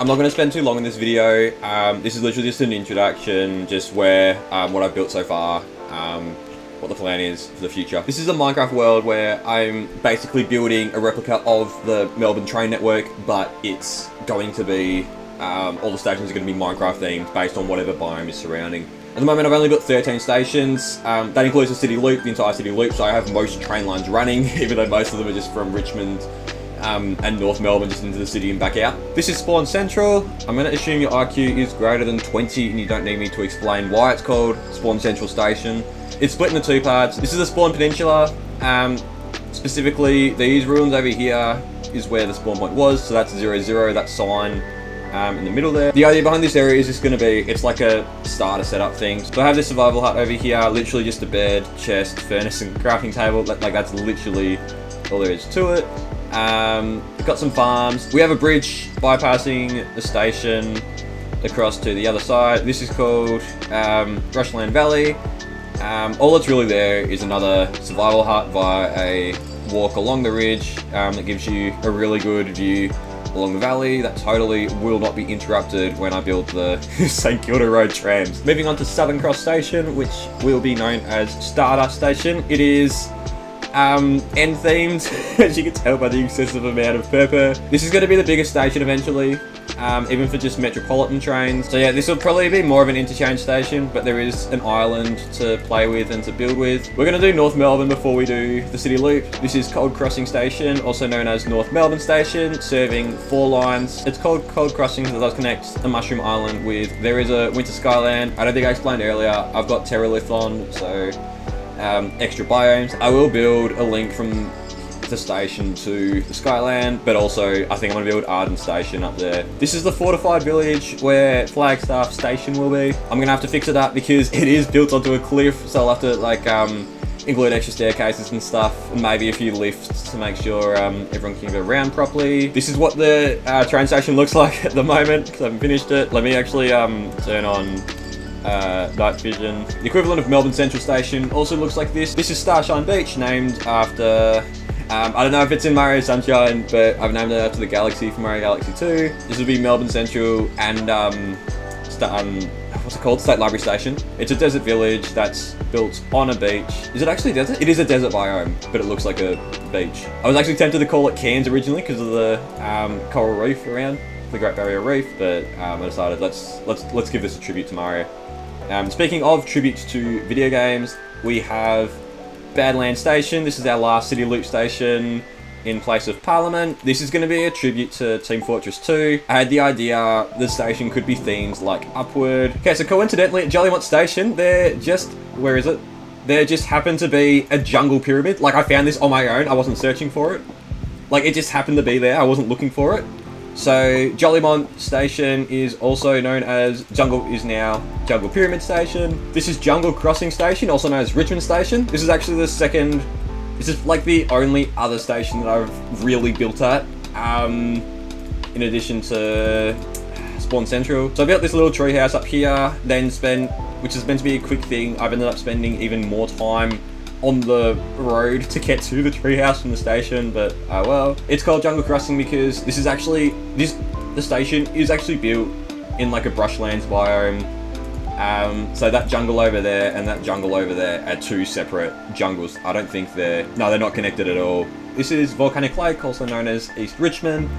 I'm not going to spend too long in this video. This is literally just an introduction, just where what I've built so far, what the plan is for the future. This is a Minecraft world where I'm basically building a replica of the Melbourne train network, but it's going to be, all the stations are going to be Minecraft themed based on whatever biome is surrounding. At the moment I've only built 13 stations, that includes the city loop, the entire city loop, so I have most train lines running, even though most of them are just from Richmond and North Melbourne, just into the city and back out. This is Spawn Central. I'm going to assume your IQ is greater than 20 and you don't need me to explain why it's called Spawn Central Station. It's split into two parts. This is the Spawn Peninsula. Specifically, these ruins over here is where the spawn point was, so that's 0, that sign in the middle there. The idea behind this area is just going to be, it's like a starter setup thing. So I have this survival hut over here, literally just a bed, chest, furnace and crafting table. Like that's literally all there is to it. We've got some farms. We have a bridge bypassing the station across to the other side. This is called Rushland Valley. All that's really there is another survival hut via a walk along the ridge that gives you a really good view along the valley that totally will not be interrupted when I build the St Kilda Road trams. Moving on to Southern Cross Station, which will be known as Stardust Station. It is end themed, as you can tell by the excessive amount of purple. This is going to be the biggest station eventually, even for just metropolitan trains. So yeah, this will probably be more of an interchange station, but there is an island to play with and to build with. We're going to do North Melbourne before we do the city loop. This is Cold Crossing Station, also known as North Melbourne Station, serving 4 lines. It's called Cold Crossing because it does connect the Mushroom Island with, there is a Winter Skyland. I don't think I explained earlier, I've got Terralith on, so extra biomes. I will build a link from the station to the Skyland, but also I think I'm going to build Arden Station up there. This is the fortified village where Flagstaff Station will be. I'm going to have to fix it up because it is built onto a cliff, so I'll have to like include extra staircases and stuff, and maybe a few lifts to make sure everyone can get around properly. This is what the train station looks like at the moment because I haven't finished it. Let me actually turn on night vision. The equivalent of Melbourne Central Station also looks like this. This is Starshine Beach, named after I don't know if it's in Mario Sunshine, but I've named it after the galaxy from Mario Galaxy 2. This will be Melbourne Central and what's it called? State Library Station. It's a desert village that's built on a beach. Is it actually desert? It is a desert biome, but it looks like a beach. I was actually tempted to call it Cairns originally because of the coral reef around the Great Barrier Reef, but I decided let's give this a tribute to Mario. Speaking of tributes to video games, we have Badlands Station. This is our last city loop station in place of Parliament. This is going to be a tribute to Team Fortress 2. I had the idea the station could be themed like upward. Okay, so coincidentally at Jolimont Station, there just, where is it? There just happened to be a jungle pyramid. Like I found this on my own, I wasn't searching for it. Like it just happened to be there, I wasn't looking for it. So Jolimont Station is also known as Jungle Pyramid Station. This is Jungle Crossing Station, also known as Richmond Station. This is actually the second, this is like the only other station that I've really built at, in addition to Spawn Central. So I built this little tree house up here, then which is meant to be a quick thing, I've ended up spending even more time on the road to get to the treehouse from the station, but well. It's called Jungle Crossing because this is actually, the station is actually built in like a brushlands biome. So that jungle over there and that jungle over there are 2 separate jungles. I don't think they're not connected at all. This is Volcanic Lake, also known as East Richmond.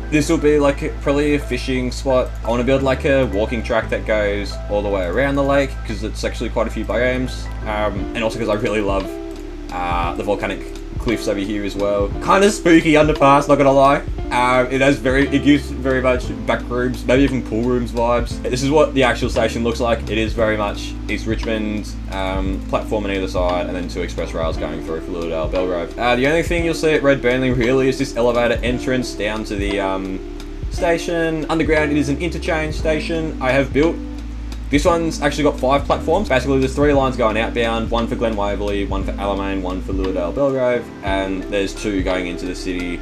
This will be like probably a fishing spot. I want to build like a walking track that goes all the way around the lake because it's actually quite a few biomes, and also because I really love the volcanic cliffs over here as well. Kind of spooky underpass, not gonna lie. It gives very much back rooms, maybe even pool rooms vibes. This is what the actual station looks like. It is very much East Richmond, platform on either side, and then 2 express rails going through for Lilydale Belgrave. The only thing you'll see at Red Burnley really is this elevator entrance down to the station. Underground, it is an interchange station I have built. This one's actually got 5 platforms. Basically, there's 3 lines going outbound, 1 for Glen Waverley, 1 for Alamein, 1 for Lilydale Belgrave, and there's 2 going into the city.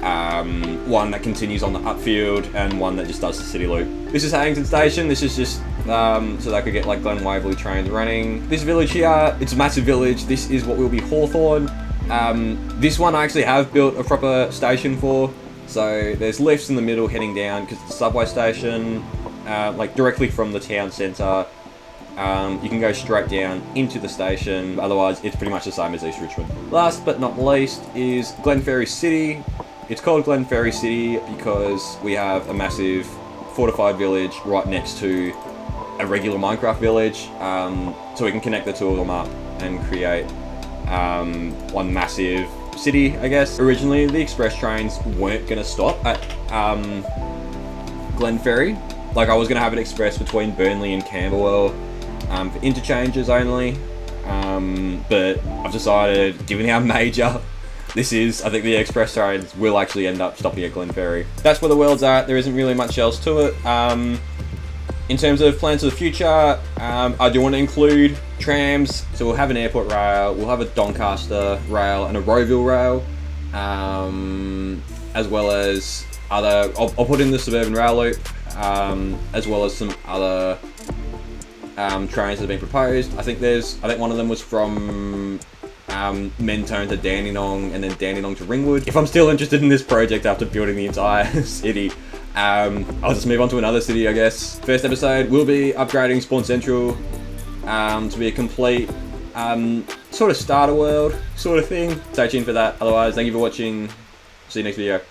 1 that continues on the upfield and 1 that just does the city loop. This is Heyington Station. This is just so that I could get like Glen Waverley trains running. This village here, it's a massive village. This is what will be Hawthorn. This one I actually have built a proper station for. So there's lifts in the middle heading down because it's a subway station, like directly from the town centre. You can go straight down into the station, otherwise it's pretty much the same as East Richmond. Last but not least is Glenferrie City. It's called Glenferrie City because we have a massive fortified village right next to a regular Minecraft village, so we can connect the two of them up and create one massive city, I guess. Originally, the express trains weren't going to stop at Glenferrie. Like, I was going to have an express between Burnley and Camberwell for interchanges only, but I've decided, given how major this is, I think the express trains will actually end up stopping at Glenferrie. That's where the world's at. There isn't really much else to it. In terms of plans for the future, I do want to include trams. So we'll have an airport rail, we'll have a Doncaster rail and a Rowville rail, as well as other, I'll put in the suburban rail loop, as well as some other trains that have been proposed. I think one of them was from Mentone to Dandenong and then Dandenong to Ringwood. If I'm still interested in this project after building the entire city, I'll just move on to another city, I guess. First episode will be upgrading Spawn Central to be a complete sort of starter world sort of thing. Stay tuned for that. Otherwise, thank you for watching. See you next video.